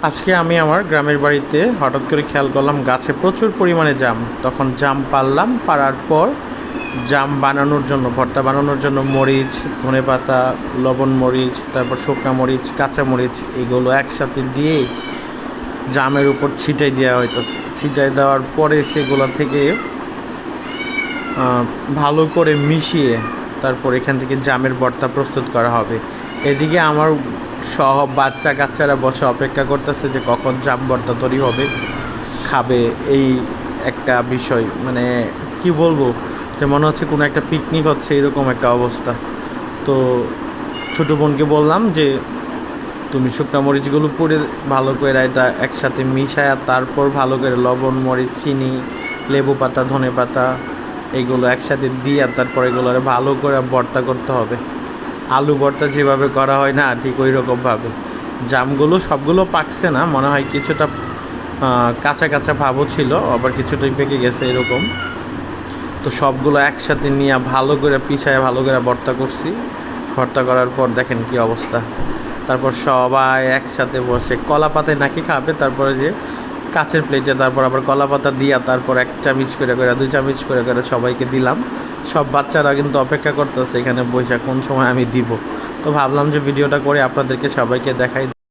আজকে আমি আমার গ্রামের বাড়িতে হঠাৎ করে খেয়াল করলাম গাছে প্রচুর পরিমাণে জাম। তখন জাম পাড়লাম, পাড়ার পর জাম বানানোর জন্য, ভর্তা বানানোর জন্য মরিচ, ধনেপাতা, লবণ মরিচ, তারপর শুকনা মরিচ, কাঁচা মরিচ এগুলো একসাথে দিয়ে জামের উপর ছিটাই দেওয়া হইতেছে। ছিটাই দেওয়ার পরে সেগুলো থেকে ভালো করে মিশিয়ে তারপর এখান থেকে জামের ভর্তা প্রস্তুত করা হবে। এদিকে আমার সব বাচ্চা কাচ্চারা বসে অপেক্ষা করতেছে যে কখন জাম ভর্তা তৈরি হবে, খাবে। এই একটা বিষয়, মানে কি বলবো, যে মনে হচ্ছে কোনো একটা পিকনিক হচ্ছে এরকম একটা অবস্থা। তো ছোটো বোনকে বললাম যে তুমি শুকনো মরিচগুলো পুড়ে ভালো করে এটা একসাথে মিশায়া তারপর ভালো করে লবণ, মরিচ, চিনি, লেবু পাতা, ধনে পাতা এগুলো একসাথে দিয়ে তারপর এগুলো ভালো করে ভর্তা করতে হবে। আলু ভর্তা যেভাবে করা হয় না, ঠিক ওই রকমভাবে। জামগুলো সবগুলো পাকছে না, মনে হয় কিছুটা কাঁচা কাঁচা ভাবও ছিল, আবার কিছুটাই পেকে গেছে এরকম। তো সবগুলো একসাথে নিয়ে ভালো করে পিছায় ভালো করে ভর্তা করছি। ভর্তা করার পর দেখেন কি অবস্থা। তারপর সবাই একসাথে বসে কলা পাতায় নাকি খাবে, তারপরে যে কাচের প্লেটে তারপর আবার কলা পাতা দিয়া তারপর 1 চামচ করে করে 2 চামচ করে করে সবাইকে দিলাম। সব বাচ্চারা কিন্তু অপেক্ষা করতেছে এখানে বসে কোন সময় আমি দিব। তো ভাবলাম যে ভিডিওটা করে আপনাদেরকে সবাইকে দেখাই।